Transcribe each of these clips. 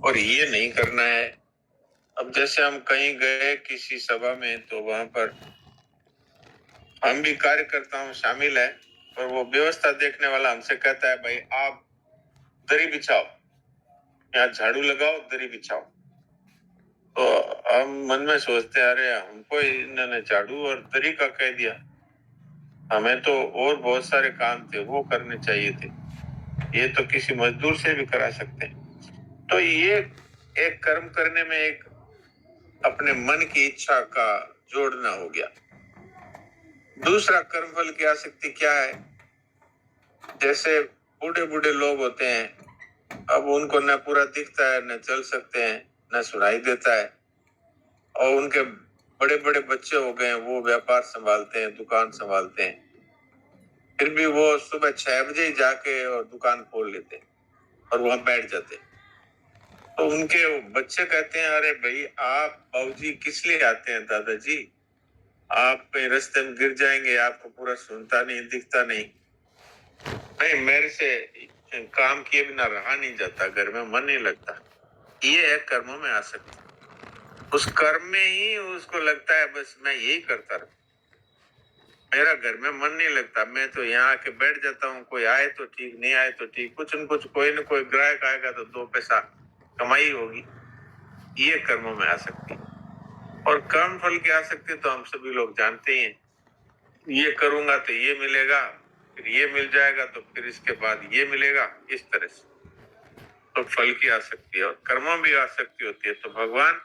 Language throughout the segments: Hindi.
और ये नहीं करना है। अब जैसे हम कहीं गए किसी सभा में, तो वहां पर हम भी कार्यकर्ताओं शामिल है, और वो व्यवस्था देखने वाला हमसे कहता है, भाई आप दरी बिछाओ, यहाँ झाड़ू लगाओ, दरी बिछाओ। तो हम मन में सोचते हैं, अरे हमको इन्होंने झाड़ू और दरी का कह दिया, हमें तो और बहुत सारे काम थे वो करने चाहिए थे, ये तो किसी मजदूर से भी करा सकते हैं। तो ये एक कर्म करने में एक अपने मन की इच्छा का जोड़ना हो गया। दूसरा कर्मफल की आसक्ति क्या है? जैसे बूढ़े बूढ़े लोग होते हैं, अब उनको न पूरा दिखता है, न चल सकते हैं, न सुनाई देता है, और उनके बड़े बड़े बच्चे हो गए, वो व्यापार संभालते हैं, दुकान संभालते हैं, फिर भी वो सुबह 6 बजे ही जाके और दुकान खोल लेते हैं और वहां बैठ जाते हैं। तो उनके बच्चे कहते हैं, अरे भाई आप बाबूजी किस लिए आते हैं दादाजी, आप कहीं रास्ते में गिर जाएंगे, आपको पूरा सुनता नहीं दिखता नहीं। नहीं, मेरे से काम किए बिना रहा नहीं जाता, घर में मन नहीं लगता। ये है कर्मों में आसक्ति। उस कर्म में ही उसको लगता है बस मैं यही करता रहूं, मेरा घर में मन नहीं लगता, मैं तो यहाँ आके बैठ जाता हूँ, कोई आए तो ठीक, नहीं आए तो ठीक, कुछ न कुछ कोई न कोई ग्राहक आएगा तो 2 पैसा कमाई होगी। ये कर्मों में आसक्ति। और कर्म फल की आसक्ति तो हम सभी लोग जानते ही हैं, ये करूंगा तो ये मिलेगा, फिर ये मिल जाएगा, तो फिर इसके बाद ये मिलेगा, इस तरह से तो फल की आसक्ति है। और कर्मों भी आसक्ति होती है। तो भगवान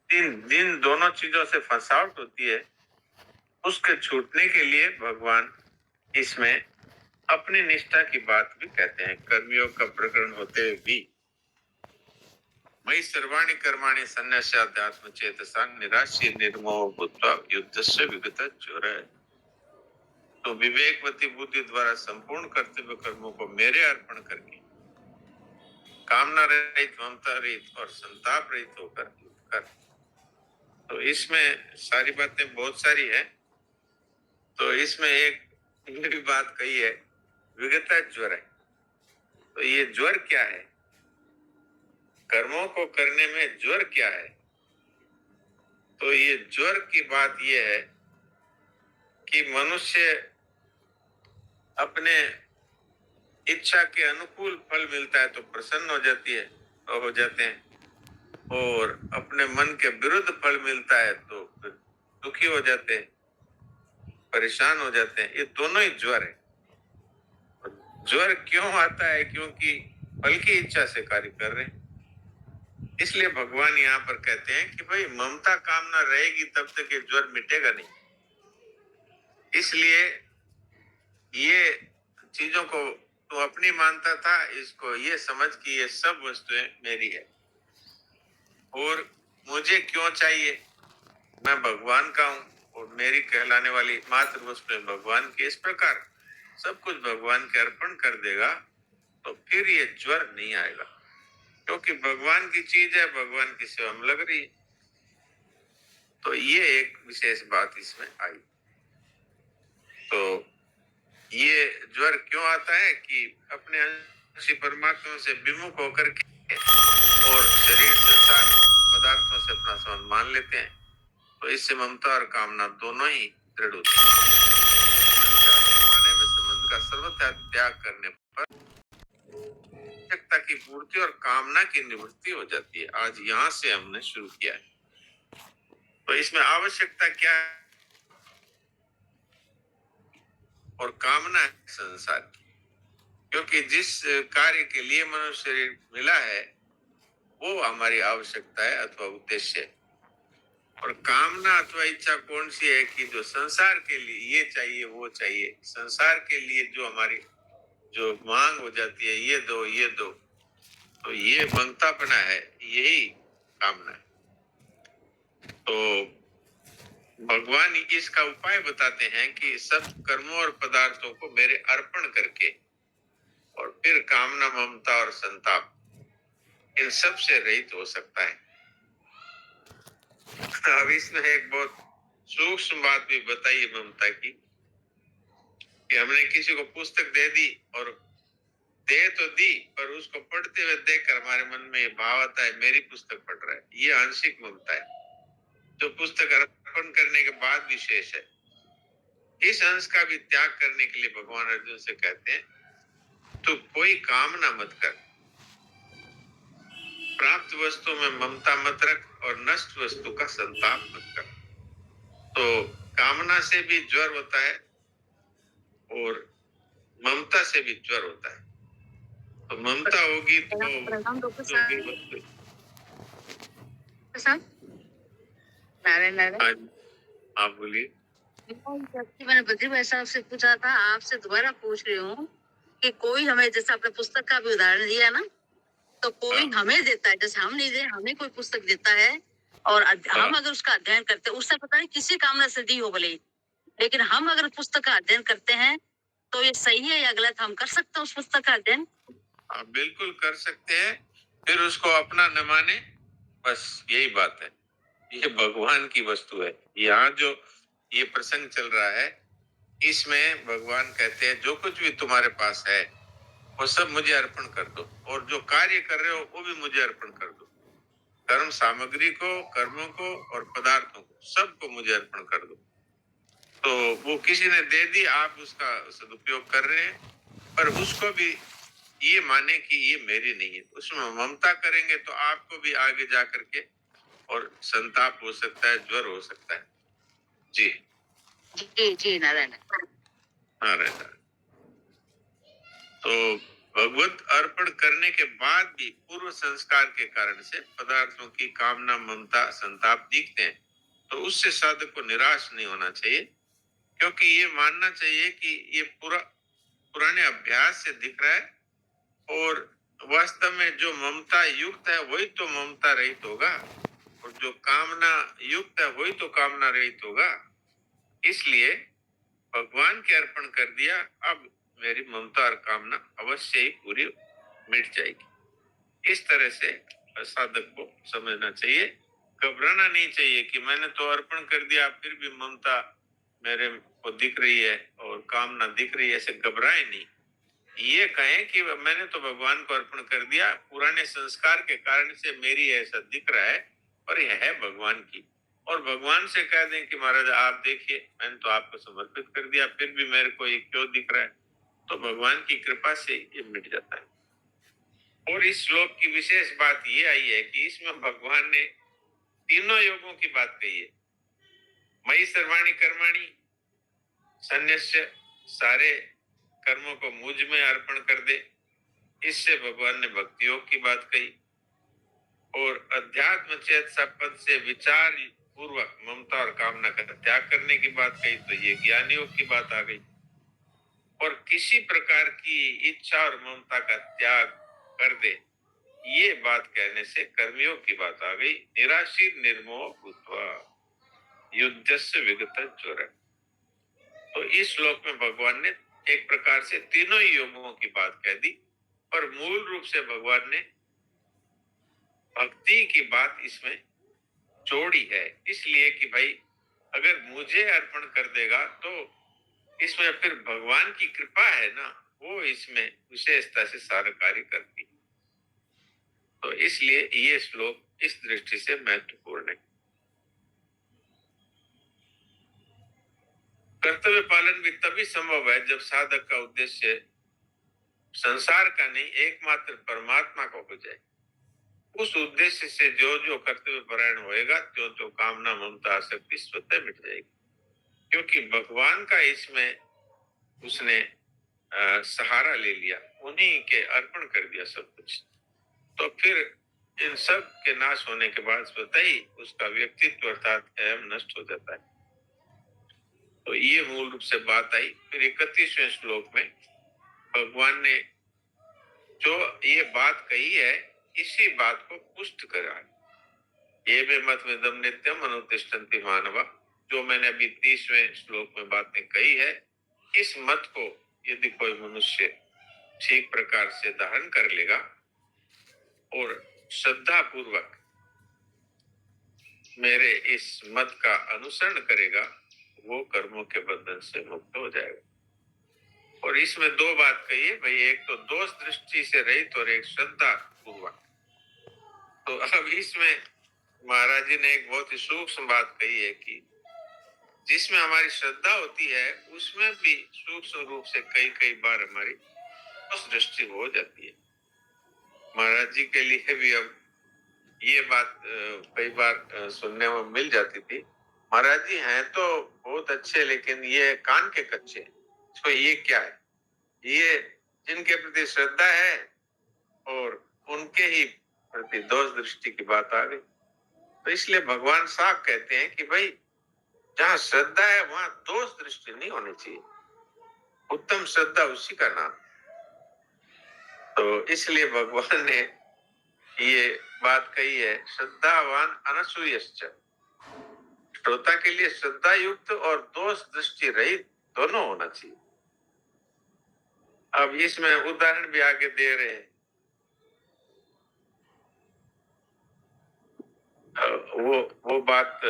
जिन दोनों चीजों से फंसावट होती है, उसके छूटने के लिए भगवान इसमें अपनी निष्ठा की बात भी कहते हैं। कर्मयोग का प्रकरण होते हुए भी मयि सर्वाणि कर्माणि संन्यास्याध्यात्म चेतसा निराश्य निर्मोह भूत्वा युद्धस्य विगतज्वर। तो विवेकवती बुद्धि द्वारा संपूर्ण कर्तव्य कर्मों को मेरे अर्पण करके कामना रहित, ममता रहित और संताप रहित होकर कर। तो इसमें सारी बातें बहुत सारी है। तो इसमें एक ये भी बात कही है, विगता ज्वर है। तो ये ज्वर क्या है? कर्मों को करने में ज्वर क्या है? तो ये ज्वर की बात ये है कि मनुष्य अपने इच्छा के अनुकूल फल मिलता है तो प्रसन्न हो जाती है, हो जाते हैं, और अपने मन के विरुद्ध फल मिलता है तो दुखी हो जाते हैं, परेशान हो जाते हैं। ये दोनों ही ज्वर है। ज्वर क्यों आता है? क्योंकि फल की इच्छा से कार्य कर रहे हैं। इसलिए भगवान यहाँ पर कहते हैं कि भाई ममता कामना रहेगी तब तक ये ज्वर मिटेगा नहीं। इसलिए ये चीजों को तो अपनी मानता था, इसको ये समझ कि ये सब वस्तुएं मेरी है और मुझे क्यों चाहिए, मैं भगवान का हूं और मेरी कहलाने वाली मात्र वस्तुएं भगवान की। इस प्रकार सब कुछ भगवान के अर्पण कर देगा तो फिर ये ज्वर नहीं आएगा, क्योंकि भगवान की चीज है, भगवान की सेवा में लग रही है। तो ये एक विशेष बात इसमें आई। तो ये ज्वर क्यों आता है कि अपने अंश परमात्मा से विमुख होकर के और शरीर संसार पदार्थों से अपना संबंध मान लेते हैं, तो इससे ममता और कामना दोनों ही दृढ़ होती है। माने में संबंध का सर्वथा त्याग करने पर आवश्यकता की पूर्ति और कामना की निवृत्ति हो जाती है। आज यहाँ से हमने शुरू किया है। तो इसमें आवश्यकता क्या है और कामना है संसार की, क्योंकि जिस कार्य के लिए मनुष्य शरीर मिला है वो हमारी आवश्यकता है अथवा उद्देश्य है। और कामना अथवा इच्छा कौन सी है कि जो संसार के लिए ये चाहिए वो चाहिए, संसार के लिए जो हमारी जो मांग हो जाती है, ये दो ये दो, तो ये मंगतापना है, यही कामना है। तो भगवान इसका उपाय बताते हैं कि सब कर्मों और पदार्थों को मेरे अर्पण करके और फिर कामना ममता और संताप इन सब से रहित हो सकता है। अब इसमें एक बहुत सूक्ष्म बात भी बताइए ममता की, कि हमने किसी को पुस्तक दे दी और दे तो दी, पर उसको पढ़ते हुए देखकर हमारे मन में ये भाव आता है मेरी पुस्तक पढ़ रहा है, ये आंशिक ममता है। जो पुस्तक अर्पण करने के बाद विशेष है, इस अंश का भी त्याग करने के लिए भगवान अर्जुन से कहते हैं तो कोई कामना मत कर, प्राप्त वस्तु में ममता मत रख और नष्ट वस्तु का संताप मत कर। तो कामना से भी ज्वर होता है और ममता से भी ज्वर होता है। तो ममता होगी तो जो भी वस्तु नारायण नारायण। आप बोलिए। मैंने बद्री भाई साहब से पूछा था, आपसे दोबारा पूछ रही हूँ कि कोई हमें, जैसे आपने पुस्तक का भी उदाहरण दिया ना, तो कोई हमें देता है, जैसे हम नहीं दे, हमें कोई पुस्तक देता है और हम अगर उसका अध्ययन करते हैं, उससे पता नहीं किसी कामना से दी हो भले, लेकिन हम अगर पुस्तक का अध्ययन करते हैं तो ये सही है या गलत, हम कर सकते हैं उस पुस्तक का अध्ययन? आप बिल्कुल कर सकते हैं, फिर उसको अपना न माने, बस यही बात है। ये भगवान की वस्तु है। यहाँ जो ये प्रसंग चल रहा है, इसमें भगवान कहते हैं जो कुछ भी तुम्हारे पास है वो सब मुझे अर्पण कर दो, और जो कार्य कर रहे हो वो भी मुझे अर्पण कर दो। कर्म सामग्री को, कर्मों को और पदार्थों को, सबको मुझे अर्पण कर दो। तो वो किसी ने दे दी, आप उसका सदुपयोग कर रहे हैं, पर उसको भी ये माने कि ये मेरी नहीं है। उसमें ममता करेंगे तो आपको भी आगे जा करके और संताप हो सकता है, ज्वर हो सकता है। जी जी जी नारायण नारायण। तो भगवत अर्पण करने के बाद भी पूर्व संस्कार के कारण से पदार्थों की कामना, ममता, संताप दिखते हैं, तो उससे साधक को निराश नहीं होना चाहिए, क्योंकि ये मानना चाहिए कि ये पुराने अभ्यास से दिख रहा है और वास्तव में जो ममता युक्त है वही तो ममता रहित होगा, और जो कामना युक्त है वही तो कामना रहित होगा। इसलिए भगवान के अर्पण कर दिया, अब मेरी ममता और कामना अवश्य ही पूरी मिट जाएगी। इस तरह से साधक को समझना चाहिए। घबराना नहीं चाहिए कि मैंने तो अर्पण कर दिया फिर भी ममता मेरे को दिख रही है और कामना दिख रही है, ऐसे घबराए नहीं। ये कहें कि मैंने तो भगवान को अर्पण कर दिया, पुराने संस्कार के कारण से मेरी ऐसा दिख रहा है, पर यह है भगवान की। और भगवान से कह दें कि महाराज आप देखिए, मैंने तो आपको समर्पित कर दिया, फिर भी मेरे को ये क्यों दिख रहा है, तो भगवान की कृपा से ये मिट जाता है। और इस श्लोक की विशेष बात ये आई है कि इसमें भगवान ने तीनों योगों की बात कही है। मयि सर्वाणि कर्माणि सन्यस्य, सारे कर्मों को मुझ में अर्पण कर दे, इससे भगवान ने भक्ति योग की बात कही। और अध्यात्म चेत पद से विचार पूर्वक ममता और कामना का त्याग करने की बात कही, तो ये ज्ञान योग की बात आ गई। और किसी प्रकार की इच्छा और ममता का त्याग कर दे, ये बात कहने से कर्मयोग की बात आ गई। निराशीर निर्मोह भूत्वा युद्धस्य विगत ज्वर। तो इस श्लोक में भगवान ने एक प्रकार से तीनों ही योगों की बात कह दी, पर मूल रूप से भगवान ने भक्ति की बात इसमें जोड़ी है, इसलिए कि भाई अगर मुझे अर्पण कर देगा तो इसमें फिर भगवान की कृपा है ना, वो इसमें विशेषता से सारा कार्य करती। तो इसलिए ये श्लोक इस दृष्टि से महत्वपूर्ण है। कर्तव्य पालन भी तभी संभव है जब साधक का उद्देश्य संसार का नहीं, एकमात्र परमात्मा का हो जाए। उस उद्देश्य से जो जो कर्तव्य परायण होएगा त्यों त्यों कामना, ममता, आसक्ति स्वतः मिट जाएगी, क्योंकि भगवान का इसमें उसने सहारा ले लिया, उन्हीं के अर्पण कर दिया सब कुछ। तो फिर इन सब के नाश होने के बाद स्वतः ही उसका व्यक्तित्व अर्थात अहम नष्ट हो जाता है। तो ये मूल रूप से बात आई। फिर 31वें श्लोक में भगवान ने जो ये बात कही है, इसी बात को पुष्ट करा। ये भी मत में दम नित्यम अनुतिष्ठन्ति मानवा, जो मैंने अभी 30वें श्लोक में बातें कही है, इस मत को यदि कोई मनुष्य ठीक प्रकार से धारण कर लेगा और श्रद्धा पूर्वक मेरे इस मत का अनुसरण करेगा, वो कर्मों के बंधन से मुक्त हो जाएगा। और इसमें दो बात कही है भाई, एक तो दोष दृष्टि से रहित और एक श्रद्धा पूर्वक। तो अब इसमें महाराज जी ने एक बहुत ही सूक्ष्म बात कही है कि जिसमें हमारी श्रद्धा होती है उसमें भी सूक्ष्म रूप से कई कई बार हमारी दोष दृष्टि हो जाती है। महाराज जी के लिए भी अब ये बात कई बार सुनने में मिल जाती थी, महाराज जी हैं तो बहुत अच्छे लेकिन ये कान के कच्चे, तो ये क्या है, ये जिनके प्रति श्रद्धा है और उनके ही प्रति दोष दृष्टि की बात आ गई। तो इसलिए भगवान साफ कहते हैं कि भाई जहां श्रद्धा है वहां दोष दृष्टि नहीं होनी चाहिए, उत्तम श्रद्धा उसी का नाम। तो इसलिए भगवान ने ये बात कही है, श्रद्धावान अनसूयश्च, श्रोता के लिए श्रद्धा युक्त और दोष दृष्टि रहित दोनों होना चाहिए। अब इसमें उदाहरण भी आगे दे रहे हैं, वो बात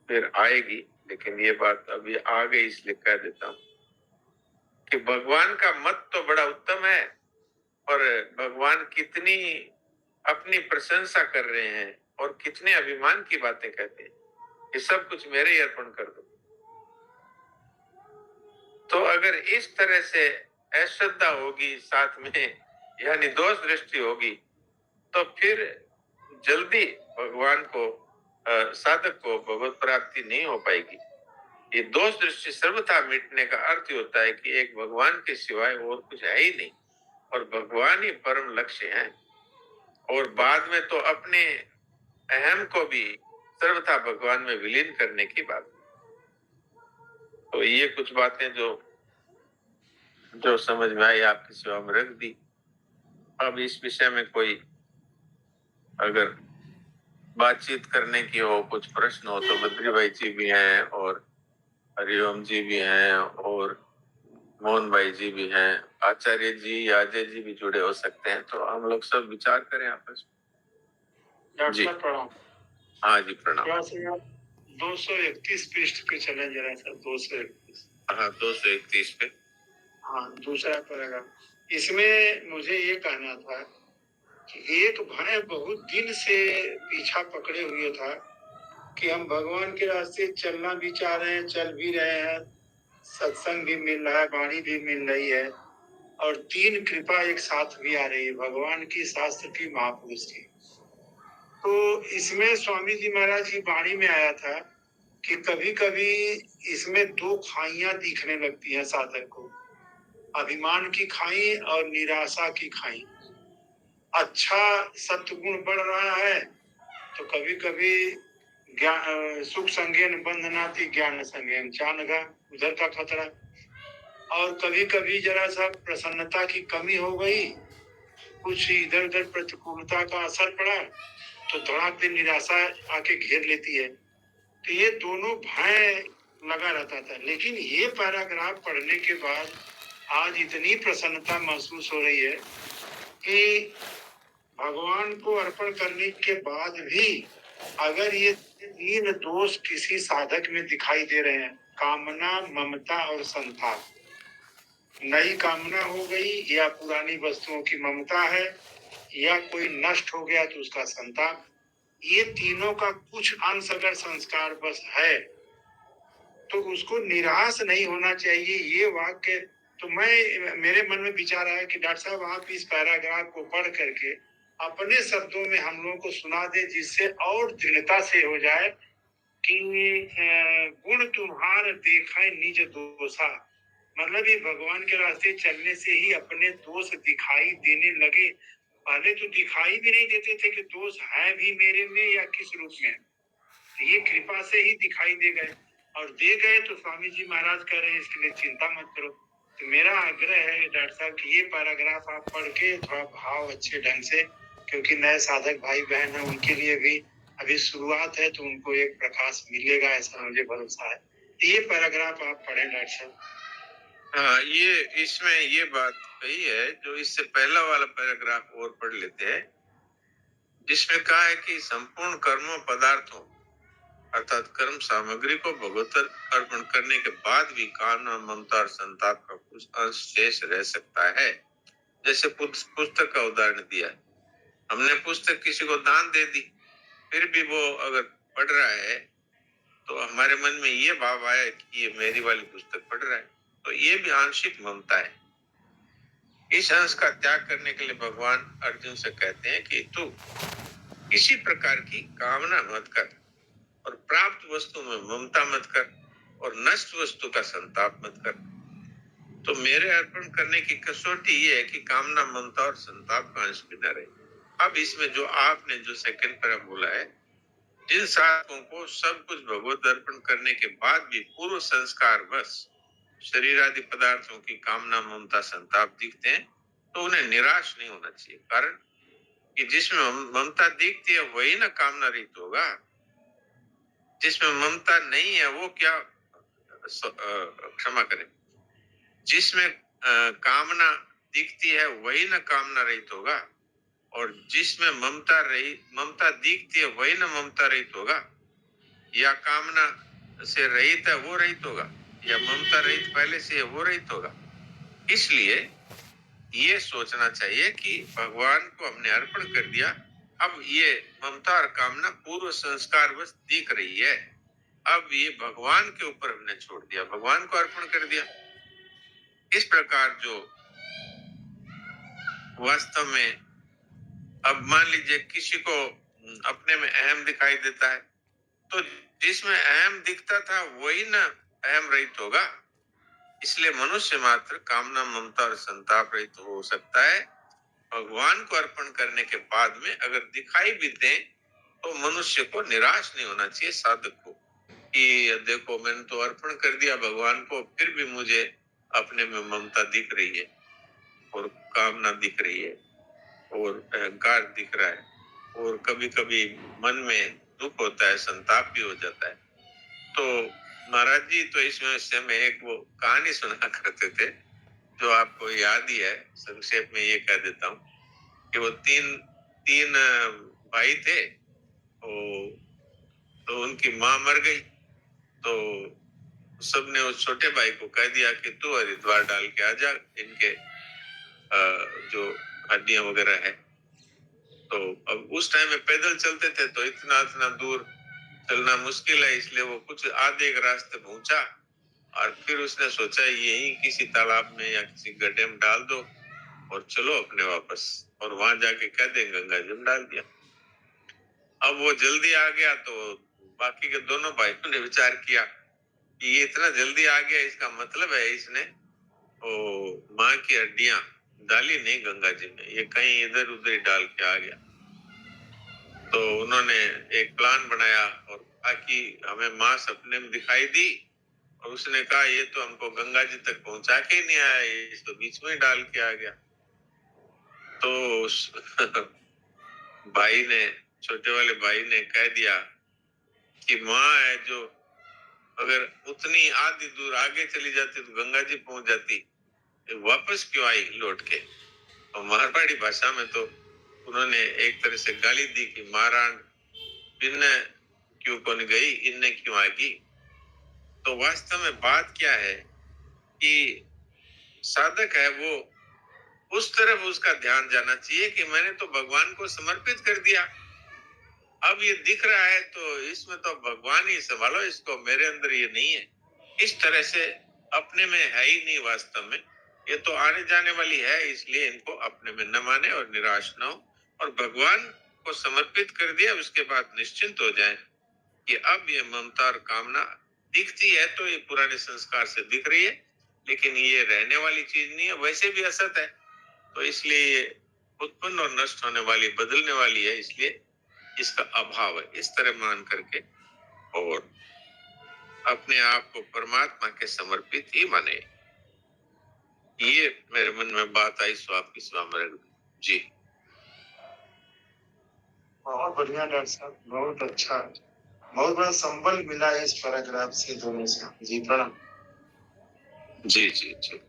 फिर आएगी, लेकिन ये बात अभी आ गई इसलिए कह देता हूं कि भगवान का मत तो बड़ा उत्तम है और भगवान कितनी अपनी प्रशंसा कर रहे हैं और कितने अभिमान की बातें कहते हैं कि सब कुछ मेरे ही अर्पण कर दो। तो अगर इस तरह से अश्रद्धा होगी साथ में, यानी दोष दृष्टि होगी, तो फिर जल्दी भगवान को साधक को भगवत प्राप्ति नहीं हो पाएगी। ये दोष दृष्टि सर्वथा मिटने का अर्थ होता है कि एक भगवान के सिवाय और कुछ है ही नहीं और भगवान ही परम लक्ष्य है। और बाद में तो अपने अहम को भी सर्वथा भगवान में विलीन करने की बात। तो ये कुछ बातें जो समझ में आई आपकी सेवा में रख दी। अब इस विषय में कोई अगर बातचीत करने की हो, कुछ प्रश्न हो, तो बद्री भाई जी भी हैं और हरिओम जी भी हैं और मोहन भाई जी भी हैं, आचार्य जी, अजय जी भी जुड़े हो सकते हैं, तो हम लोग सब विचार करें आपस में। जी प्रणाम। हाँ जी प्रणाम। 231 पृष्ठ पे चले जरा सर। 231। हाँ 231 पे। हाँ दूसरा पैराग्राफ। इसमें मुझे ये कहना था कि एक भय बहुत दिन से पीछा पकड़े हुए था कि हम भगवान के रास्ते चलना भी चाह रहे हैं, चल भी रहे हैं, सत्संग भी मिल रहा है, वाणी भी मिल रही है और तीन कृपा एक साथ भी आ रही है, भगवान की, शास्त्र की, महापुरुष की। तो इसमें स्वामी जी महाराज की वाणी में आया था कि कभी कभी इसमें दो खाइयां दिखने लगती हैं साधक को, अभिमान की खाई और निराशा की खाई। अच्छा सत्गुण बढ़ रहा है तो कभी कभी सुख संगेन बंधनाति ज्ञान संगेन चानगा, उधर का खतरा। और कभी कभी जरा सा प्रसन्नता की कमी हो गई, कुछ इधर उधर प्रतिकूलता का असर पड़ा तो धड़ाक से निराशा आके घेर लेती है। तो ये दोनों भय लगा रहता था, लेकिन ये पैराग्राफ पढ़ने के बाद आज इतनी प्रसन्नता महसूस हो रही है कि भगवान को अर्पण करने के बाद भी अगर ये तीन दोष किसी साधक में दिखाई दे रहे हैं, कामना, ममता और संताप, नई कामना हो गई या पुरानी वस्तुओं की ममता है या कोई नष्ट हो गया तो उसका संताप, ये तीनों का कुछ अंश अगर संस्कार बस है तो उसको निराश नहीं होना चाहिए। ये वाक्य तो मेरे मन में विचार आया कि डॉक्टर साहब आप इस पैराग्राफ को पढ़ करके अपने शब्दों में हम लोगों को सुना दे, जिससे और दृढ़ता से हो जाए कि गुण तुम्हार देखा निज दोषा, मतलब ये भगवान के रास्ते चलने से ही अपने दोष दिखाई देने लगे। पहले तो दिखाई भी नहीं देते थे कि दोष है भी मेरे में या किस रूप में, तो ये कृपा से ही दिखाई दे गए और दे गए। तो स्वामी जी महाराज कह रहे हैं इसके लिए चिंता मत करो। तो मेरा आग्रह है डॉक्टर साहब कि ये पैराग्राफ आप पढ़ के थोड़ा भाव अच्छे ढंग से, क्योंकि नए साधक भाई बहन है उनके लिए भी अभी शुरुआत है तो उनको एक प्रकाश मिलेगा, ऐसा मुझे भरोसा है। तो ये पैराग्राफ आप पढ़ें डॉक्टर साहब। हाँ ये इसमें ये बात कही है, जो इससे पहला वाला पैराग्राफ और पढ़ लेते हैं, जिसमें कहा है कि संपूर्ण कर्मों पदार्थों अर्थात कर्म सामग्री को भगवत अर्पण करने के बाद भी कामना, ममता और संताप का कुछ अंश शेष रह सकता है। जैसे पुस्तक का उदाहरण दिया, हमने पुस्तक किसी को दान दे दी, फिर भी वो अगर पढ़ रहा है तो हमारे मन में ये भाव आया कि ये मेरी वाली पुस्तक पढ़ रहा है, तो ये भी आंशिक ममता है। इस अंश का त्याग करने के लिए भगवान अर्जुन से कहते हैं कि तू किसी प्रकार की कामना मत कर और प्राप्त वस्तु में ममता मत कर और नष्ट वस्तु का संताप मत कर। तो मेरे अर्पण करने की कसौटी ये है कि कामना, ममता और संताप का अंश भी न रहे। अब इसमें जो आपने जो सेकंड पैरा बोला है, जिन साधकों को सब कुछ भगवत अर्पण करने के बाद भी पूर्व संस्कार बस शरीर आदि पदार्थों की कामना, ममता, संताप दिखते हैं, तो उन्हें निराश नहीं होना चाहिए। कारण कि जिसमें ममता दिखती है वही ना कामना रहित होगा। जिसमें ममता नहीं है वो क्या, क्षमा करें, जिसमें कामना दिखती है वही ना कामना रहित होगा, और जिसमें ममता दिखती है वही ना ममता रहित होगा। या कामना से रहित है वो रहित होगा, या ममता रहित पहले से है वो रहित होगा। इसलिए ये सोचना चाहिए कि भगवान को हमने अर्पण कर दिया, अब ये ममता और कामना पूर्व संस्कार बस दिख रही है, अब ये भगवान के ऊपर हमने छोड़ दिया, भगवान को अर्पण कर दिया। इस प्रकार जो वास्तव में, अब मान लीजिए किसी को अपने में अहम दिखाई देता है, तो जिसमें अहम दिखता था वही ना अहम रहित होगा। इसलिए मनुष्य मात्र कामना, ममता और संताप रहित हो सकता है। भगवान को अर्पण करने के बाद में अगर दिखाई भी दे तो मनुष्य को निराश नहीं होना चाहिए, साधक को, कि देखो मैंने तो अर्पण कर दिया भगवान को, फिर भी मुझे अपने में ममता दिख रही है और कामना दिख रही है और अहंकार दिख रहा है, और कभी कभी मन में दुख होता है, संताप भी हो जाता है। तो महाराज जी तो इस विषय में एक वो कहानी सुना करते थे, जो आपको याद ही है, संक्षेप में ये कह देता हूँ कि वो तीन भाई थे, तो उनकी माँ मर गई, तो सबने उस छोटे भाई को कह दिया कि तू हरिद्वार डाल के आ जा, इनके जो हड्डियां वगैरह है। तो अब उस टाइम में पैदल चलते थे, तो इतना दूर चलना मुश्किल है, इसलिए वो कुछ आधे एक रास्ते पहुंचा और फिर उसने सोचा यही किसी तालाब में या किसी गड्ढे में डाल दो और चलो अपने वापस, और वहां जाके कह दे गंगा जी में डाल दिया। अब वो जल्दी आ गया, तो बाकी के दोनों भाइयों ने विचार किया कि ये इतना जल्दी आ गया, इसका मतलब है इसने माँ की हड्डियां डाली नहीं गंगा जी में, ये कहीं इधर उधर डाल के आ गया। तो उन्होंने एक प्लान बनाया और कहा कि हमें माँ सपने में दिखाई दी, और उसने कहा ये तो हमको गंगा जी तक पहुंचा के नहीं आया, ये तो बीच में डाल के आ गया। तो उस भाई ने, छोटे वाले भाई ने कह दिया कि माँ है जो अगर उतनी आधी दूर आगे चली जाती तो गंगा जी पहुंच जाती, वापस क्यों आई लौट के। और मारवाड़ी भाषा में तो उन्होंने एक तरह से गाली दी कि महाराण इनने क्यों कौन गई, इनने क्यों आगी। तो वास्तव में बात क्या है कि साधक है वो उस तरफ उसका ध्यान जाना चाहिए कि मैंने तो भगवान को समर्पित कर दिया, अब ये दिख रहा है तो इसमें तो भगवान ही संभालो इसको, मेरे अंदर ये नहीं है। इस तरह से अपने में है ही नहीं, वास्तव में ये तो आने जाने वाली है, इसलिए इनको अपने में न माने और निराश न हो, और भगवान को समर्पित कर दिया, उसके बाद निश्चिंत हो जाए कि अब ये ममता और कामना दिखती है तो ये पुराने संस्कार से दिख रही है, लेकिन ये रहने वाली चीज नहीं है, वैसे भी असत है, तो इसलिए ये उत्पन्न और नष्ट होने वाली, बदलने वाली है, इसलिए इसका अभाव है। इस तरह मान करके और अपने आप को परमात्मा के समर्पित ही माने। ये मेरे मन में बात आई, सो आपकी सेवा में रख दी जी। बहुत बढ़िया डॉक्टर साहब, बहुत अच्छा, बहुत बड़ा संबल मिला है इस पैराग्राफ से दोनों से। जी प्रणाम। जी जी जी।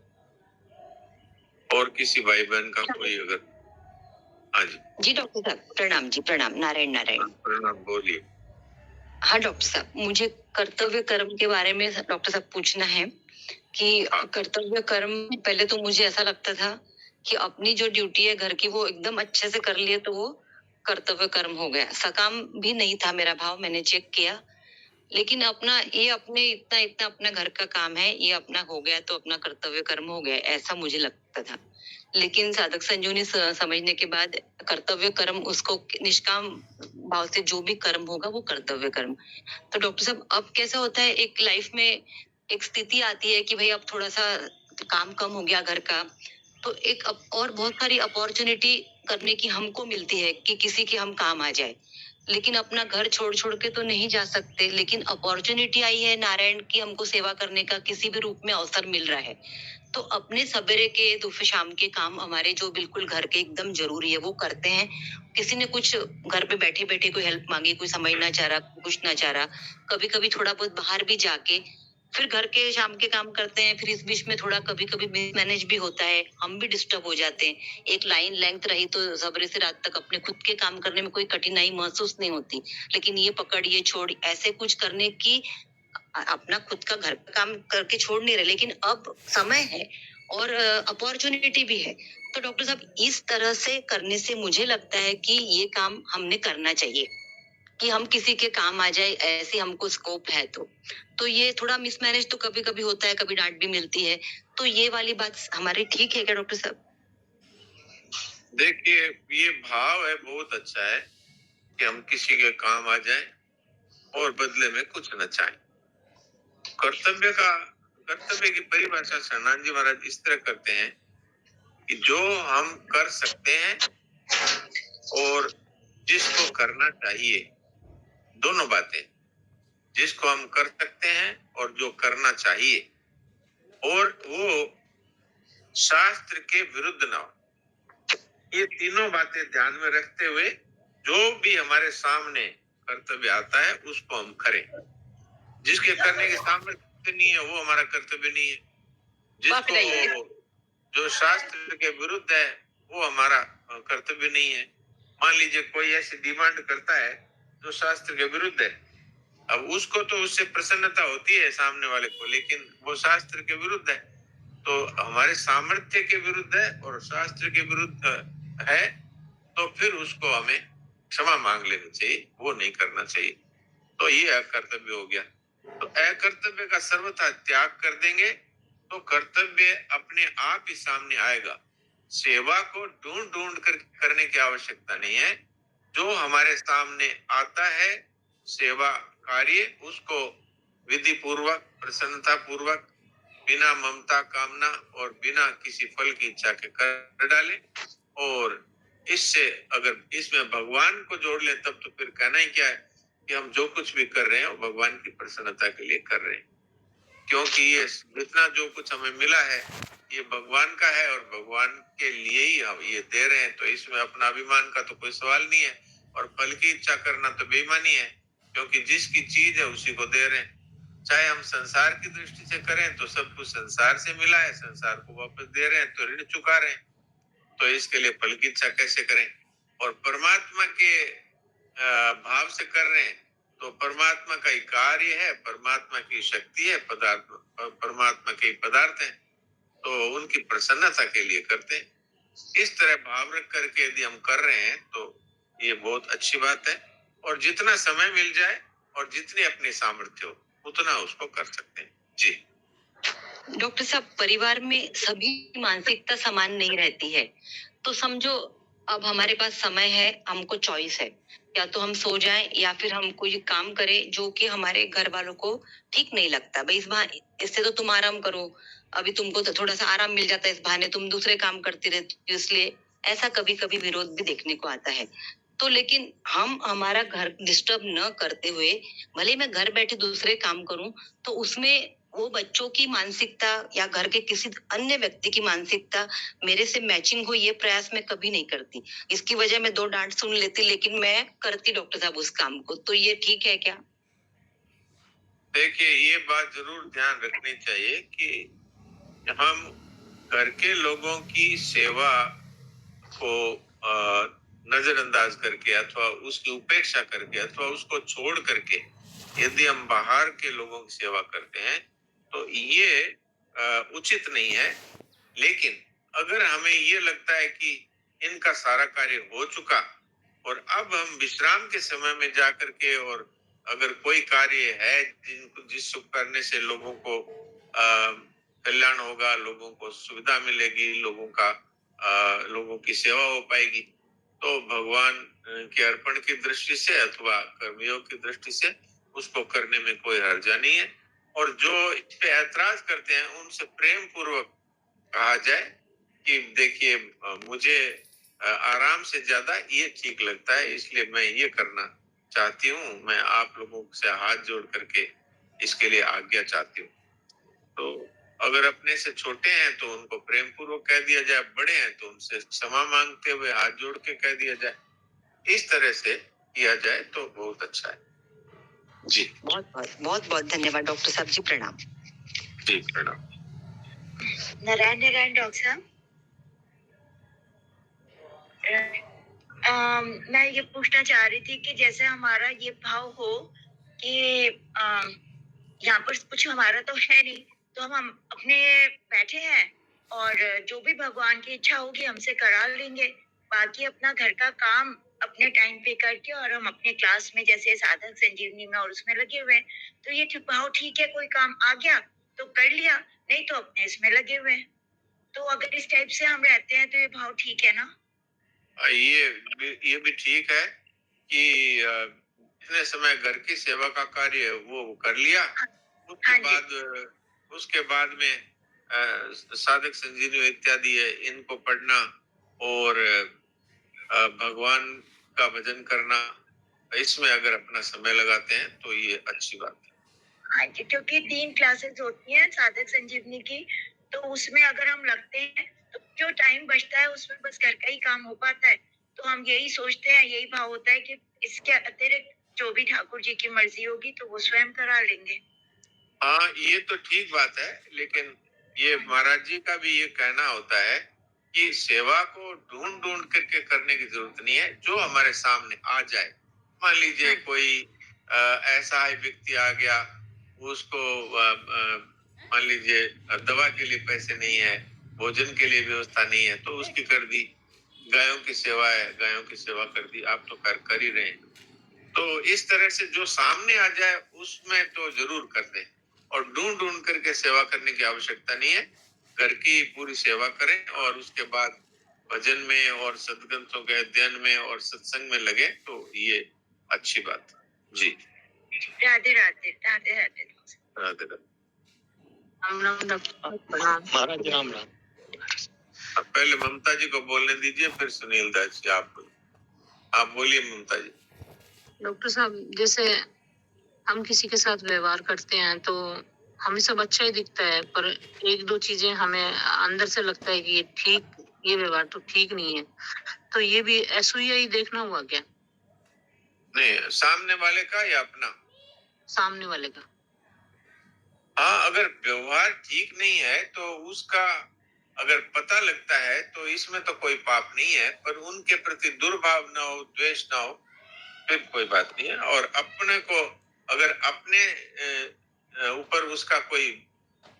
और किसी भाई बहन का कोई अगर, हाँ जी जी डॉक्टर साहब प्रणाम जी, प्रणाम, नारायण नारायण। प्रणाम, बोलिए। हाँ डॉक्टर साहब, मुझे कर्तव्य कर्म के बारे में डॉक्टर साहब पूछना है कि हाँ। कर्तव्य कर्म, पहले तो मुझे ऐसा लगता था कि अपनी जो ड्यूटी है घर की वो एकदम अच्छे से कर लिए तो वो कर्तव्य कर्म हो गया। सकाम भी नहीं था मेरा भाव, मैंने चेक किया। लेकिन अपना ये अपने इतना इतना अपना घर का काम है, ये अपना हो गया तो अपना कर्तव्य कर्म हो गया, ऐसा मुझे लगता था। लेकिन साधक संजोनी समझने के बाद कर्तव्य कर्म उसको निष्काम भाव से जो भी कर्म होगा वो कर्तव्य कर्म। तो डॉक्टर साहब अब कैसा होता है, एक लाइफ में एक स्थिति आती है कि भाई अब थोड़ा सा काम कम हो गया घर का, तो एक और बहुत सारी अपॉर्चुनिटी करने की हमको मिलती है कि किसी के हम काम आ जाए। लेकिन अपना घर छोड़ छोड़ के तो नहीं जा सकते, लेकिन अपॉर्चुनिटी आई है नारायण की हमको सेवा करने का, किसी भी रूप में अवसर मिल रहा है। तो अपने सवेरे के दोपहर शाम के काम हमारे जो बिल्कुल घर के एकदम जरूरी है वो करते हैं। किसी ने कुछ घर पे बैठे बैठे कोई हेल्प मांगी, कोई समझ ना चाह रहा, कुछ ना चाह रहा, कभी कभी थोड़ा बहुत बाहर भी जाके फिर घर के शाम के काम करते हैं। फिर इस बीच में थोड़ा कभी कभी मैनेज भी होता है, हम भी डिस्टर्ब हो जाते हैं। एक लाइन लेंथ रही तो सवेरे से रात तक अपने खुद के काम करने में कोई कठिनाई महसूस नहीं होती। लेकिन ये पकड़ ये छोड़ ऐसे कुछ करने की अपना खुद का घर का काम करके छोड़ नहीं रहे, लेकिन अब समय है और अपॉर्चुनिटी भी है। तो डॉक्टर साहब इस तरह से करने से मुझे लगता है कि ये काम हमने करना चाहिए कि हम किसी के काम आ जाए, ऐसे हमको स्कोप है तो ये थोड़ा मिसमैनेज तो कभी कभी होता है, कभी डांट भी मिलती है। तो ये वाली बात हमारी ठीक है क्या डॉक्टर साहब? देखिए, ये भाव है बहुत अच्छा है कि हम किसी के काम आ जाए और बदले में कुछ न चाहें। कर्तव्य की परिभाषा शरणानंद जी महाराज इस तरह करते हैं कि जो हम कर सकते हैं और जिसको करना चाहिए, दोनों बातें, जिसको हम कर सकते हैं और जो करना चाहिए, और वो शास्त्र के विरुद्ध ना हो। ये तीनों बातें ध्यान में रखते हुए जो भी हमारे सामने कर्तव्य आता है उसको हम करें। जिसके करने की सामर्थ्य नहीं है वो हमारा कर्तव्य नहीं है। जिसको जो शास्त्र के विरुद्ध है वो हमारा कर्तव्य नहीं है। मान लीजिए कोई ऐसी डिमांड करता है जो शास्त्र के विरुद्ध है, अब उसको तो उससे प्रसन्नता होती है सामने वाले को, लेकिन वो शास्त्र के विरुद्ध है, तो हमारे सामर्थ्य के विरुद्ध है और शास्त्र के विरुद्ध है, तो फिर उसको हमें क्षमा मांग लेनी चाहिए, वो नहीं करना चाहिए। तो ये अकर्तव्य हो गया। तो अकर्तव्य का सर्वथा त्याग कर देंगे तो कर्तव्य अपने आप ही सामने आएगा। सेवा को ढूंढ ढूंढ कर करने की आवश्यकता नहीं है। जो हमारे सामने आता है सेवा कार्य, उसको विधि पूर्वक, प्रसन्नता पूर्वक, बिना ममता कामना और बिना किसी फल की इच्छा के कर डाले। और इससे अगर इसमें भगवान को जोड़ ले तब तो फिर कहना ही क्या है कि हम जो कुछ भी कर रहे हैं वो भगवान की प्रसन्नता के लिए कर रहे हैं। क्योंकि ये जितना जो कुछ हमें मिला है ये भगवान का है और भगवान के लिए ही हम ये दे रहे हैं, तो इसमें अपना अभिमान का तो कोई सवाल नहीं है। और फल की इच्छा करना तो बेईमानी है, क्योंकि जिसकी चीज है उसी को दे रहे हैं। चाहे हम संसार की दृष्टि से करें तो सब कुछ संसार से मिला है, संसार को वापस दे रहे हैं, तो ऋण चुका रहे हैं। तो इसके लिए फल की इच्छा कैसे करें? और परमात्मा के भाव से कर रहे हैं तो परमात्मा का ही कार्य है, परमात्मा की शक्ति है, पदार्थ परमात्मा के पदार्थ हैं, तो उनकी प्रसन्नता के लिए करते हैं। इस तरह भाव रख करके यदि हम कर रहे हैं तो ये बहुत अच्छी बात है। और जितना समय मिल जाए और जितनी अपनी सामर्थ्य हो उतना उसको कर सकते हैं। जी डॉक्टर साहब, परिवार में सभी मानसिकता समान नहीं रहती है। तो समझो अब हमारे पास समय है, हमको चॉइस है, या तो हम सो जाएं या फिर हम कोई काम करें जो कि हमारे घर वालों को ठीक नहीं लगता। भाई इससे तो तुम आराम करो, अभी तुमको तो थोड़ा सा आराम मिल जाता है, इस बहाने तुम दूसरे काम करती रहती हो, इसलिए ऐसा कभी कभी विरोध भी देखने को आता है। तो लेकिन हम हमारा घर डिस्टर्ब न करते हुए भले मैं घर बैठे दूसरे काम करूं, तो उसमें वो बच्चों की मानसिकता या घर के किसी अन्य व्यक्ति की मानसिकता मेरे से मैचिंग हो ये प्रयास मैं कभी नहीं करती। इसकी वजह मैं 2 डांट सुन लेती, लेकिन मैं करती डॉक्टर साहब उस काम को। तो ये ठीक है क्या? देखिए, ये बात जरूर ध्यान रखनी चाहिए कि हम घर के लोगों की सेवा को नजरअंदाज करके अथवा उसकी उपेक्षा करके अथवा उसको छोड़ करके यदि हम बाहर के लोगों की सेवा करते हैं तो ये उचित नहीं है। लेकिन अगर हमें ये लगता है कि इनका सारा कार्य हो चुका और अब हम विश्राम के समय में जाकर के, और अगर कोई कार्य है जिस करने से लोगों को कल्याण होगा, लोगों को सुविधा मिलेगी, लोगों की सेवा हो पाएगी, तो भगवान के अर्पण की दृष्टि से अथवा कर्मयोग की दृष्टि से उसको करने में कोई हर्जा नहीं है। और जो इस पे ऐतराज करते हैं उनसे प्रेम पूर्वक कहा जाए कि देखिए, मुझे आराम से ज्यादा ये ठीक लगता है, इसलिए मैं ये करना चाहती हूँ। मैं आप लोगों से हाथ जोड़ करके इसके लिए आज्ञा चाहती हूँ। तो अगर अपने से छोटे हैं तो उनको प्रेम पूर्वक कह दिया जाए, बड़े हैं तो उनसे क्षमा मांगते हुए हाथ जोड़ के कह दिया जाए। इस तरह से किया जाए तो बहुत अच्छा है। जी बहुत बहुत धन्यवाद डॉक्टर साहब जी। प्रणाम जी। प्रणाम। नारायण नारायण डॉक्टर साहब। मैं ये पूछना चाह रही थी कि जैसे हमारा ये भाव हो कि यहाँ पर कुछ हमारा तो है नहीं, तो हम अपने बैठे हैं और जो भी भगवान की इच्छा होगी हमसे करा लेंगे, बाकी अपना घर का काम अपने टाइम पे करके और हम अपने क्लास में जैसे साधक संजीवनी में और उसमें लगे हुए हैं। तो ये भाव ठीक है, कोई काम आ गया तो कर लिया, नहीं तो अपने इसमें लगे हुए हैं। तो अगर इस टाइप से हम रहते हैं तो ये भाव ठीक है ना? ये भी ठीक है कि इतने समय घर की सेवा का कार्य वो कर लिया। उसके बाद में साधक संजीवनी इत्यादि है, इनको पढ़ना और भगवान का भजन करना, इसमें अगर अपना समय लगाते हैं तो ये अच्छी बात है। हाँ जी, क्योंकि 3 क्लासेस होती हैं साधक संजीवनी की, तो उसमें अगर हम लगते हैं तो जो टाइम बचता है उसमें बस घर का ही काम हो पाता है। तो हम यही सोचते हैं, यही भाव होता है कि इसके अतिरिक्त जो भी ठाकुर जी की मर्जी होगी तो वो स्वयं करा लेंगे। हाँ, ये तो ठीक बात है, लेकिन ये महाराज जी का भी ये कहना होता है कि सेवा को ढूंढ ढूंढ करके करने की जरूरत नहीं है, जो हमारे सामने आ जाए। मान लीजिए कोई ऐसा ही व्यक्ति आ गया, उसको मान लीजिए दवा के लिए पैसे नहीं है, भोजन के लिए व्यवस्था नहीं है, तो उसकी कर दी। गायों की सेवा है, गायों की सेवा कर दी, आप तो कर ही रहे हैं। तो इस तरह से जो सामने आ जाए उसमें तो जरूर कर दे, और ढूंढ ढूंढ करके सेवा करने की आवश्यकता नहीं है। घर की पूरी सेवा करें और उसके बाद भजन में और सद्ग्रंथों के अध्ययन में और सत्संग में लगे, तो ये अच्छी बात है। जी। राधे राधे राधे राधे राधे राधे। महाराज राम राम। पहले ममता जी को बोलने दीजिए, फिर सुनील दास जी आप बोलिए ममता जी। डॉक्टर साहब, जैसे हम किसी के साथ व्यवहार करते हैं तो हमें सब अच्छा ही दिखता है, पर एक दो चीजें हमें अंदर से लगता है कि ये व्यवहार तो ठीक नहीं है। तो ये भी ऐसा ही देखना हुआ क्या? नहीं, सामने वाले का या अपना? सामने वाले का। हाँ, अगर व्यवहार ठीक नहीं है तो उसका अगर पता लगता है तो इसमें तो कोई पाप नहीं है, पर उनके प्रति दुर्भाव ना हो, द्वेष ना हो, फिर कोई बात नहीं है। और अपने को अगर अपने ऊपर उसका कोई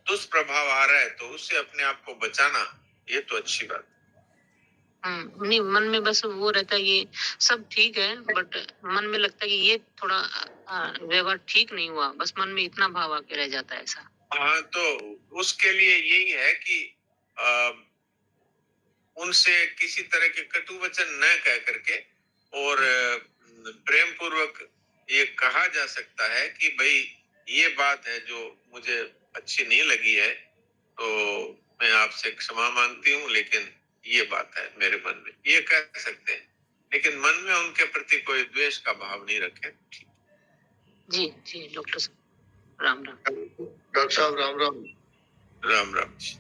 दुष्प्रभाव आ रहा है तो उससे अपने आप को बचाना, ये तो अच्छी बात है। नहीं, मन में बस वो रहता है ये सब ठीक है, बट मन में लगता है कि ये थोड़ा व्यवहार ठीक नहीं हुआ, बस मन में इतना भाव आके रह जाता है ऐसा। हाँ, तो उसके लिए यही है कि उनसे किसी तरह के कटु वचन न कह करके और प्रेम पूर्वक ये कहा जा सकता है कि भाई ये बात है जो मुझे अच्छी नहीं लगी है, तो मैं आपसे क्षमा मांगती हूँ, लेकिन ये बात है मेरे मन में, ये कह सकते हैं, लेकिन मन में उनके प्रति कोई द्वेष का भाव नहीं रखें। जी जी डॉक्टर साहब, राम राम। डॉक्टर साहब राम राम। राम राम जी।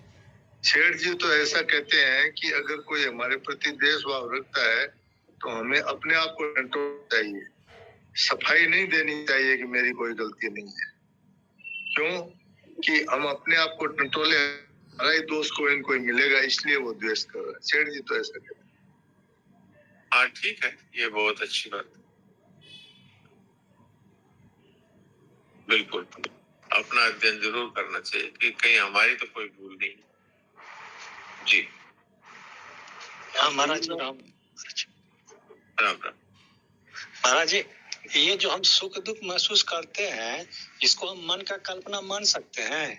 सेठ जी तो ऐसा कहते हैं कि अगर कोई हमारे प्रति द्वेष भाव रखता है तो हमें अपने आप को कंट्रोल चाहिए, सफाई नहीं देनी चाहिए कि मेरी कोई गलती नहीं है। क्यों कि हम अपने आप को कंट्रोल, हमारा ही दोष कोई मिलेगा, इसलिए वो द्वेष कर रहा है। सेठ जी तो ऐसा कहते हैं। हाँ ठीक है, ये बहुत अच्छी बात है। बिल्कुल अपना अध्ययन जरूर करना चाहिए कि कहीं हमारी तो कोई भूल नहीं। जी हाँ महाराज जी, राम राम राम। महाराज जी, ये जो हम सुख दुख महसूस करते हैं, इसको हम मन का कल्पना मान सकते हैं?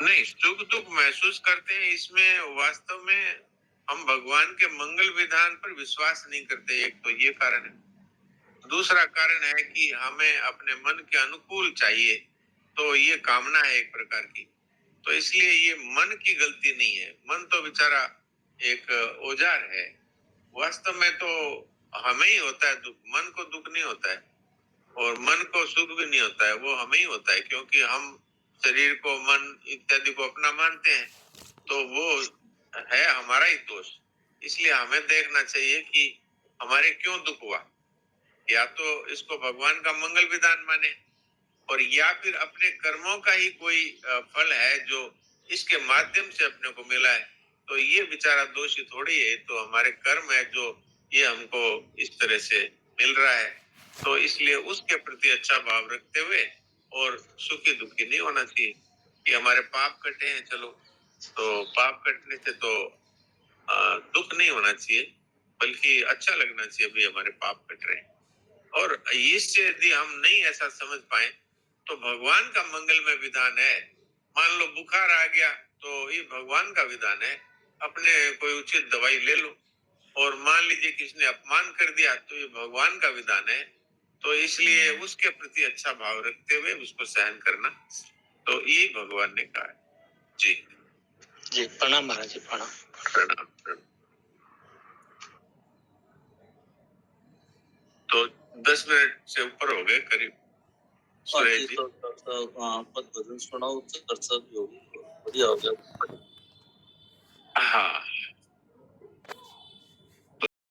नहीं, सुख दुख महसूस करते हैं, इसमें वास्तव में हम भगवान के मंगल विधान पर विश्वास नहीं करते। एक तो ये कारण है। दूसरा कारण है कि हमें अपने मन के अनुकूल चाहिए, तो ये कामना है एक प्रकार की। तो इसलिए ये मन की गलती नहीं है। मन तो बेचारा एक औजार है। वास्तव में तो हमें ही होता है दुख, मन को दुख नहीं होता है, और मन को सुख भी नहीं होता है, वो हमें ही होता है, क्योंकि हम शरीर को, मन इत्यादि को अपना मानते हैं, तो वो है हमारा ही दोष। इसलिए हमें देखना चाहिए कि हमारे क्यों दुख हुआ। या तो इसको भगवान का मंगल विधान माने, और या फिर अपने कर्मों का ही कोई फल है जो इसके माध्यम से अपने को मिला है, तो ये बेचारा दोषी थोड़ी है, तो हमारे कर्म है जो ये हमको इस तरह से मिल रहा है। तो इसलिए उसके प्रति अच्छा भाव रखते हुए और सुखी दुखी नहीं होना चाहिए कि हमारे पाप कटे हैं, चलो, तो पाप कटने से तो दुख नहीं होना चाहिए, बल्कि अच्छा लगना चाहिए भी हमारे पाप कट रहे हैं। और इससे यदि हम नहीं ऐसा समझ पाए तो भगवान का मंगल में विधान है। मान लो बुखार आ गया तो ये भगवान का विधान है, अपने कोई उचित दवाई ले लो। और मान लीजिए किसने अपमान कर दिया तो ये भगवान का विधान है, तो इसलिए उसके प्रति अच्छा भाव रखते हुए उसको सहन करना, तो यही भगवान ने कहा है। जी जी प्रणाम महाराज जी, प्रणाम। प्रणाम प्रणाम। तो 10 मिनट से ऊपर हो गए करीब। सुरेश जी, तो पद भजन सुनाओ, चर्चा भी होगी, बढ़िया हो गया। हाँ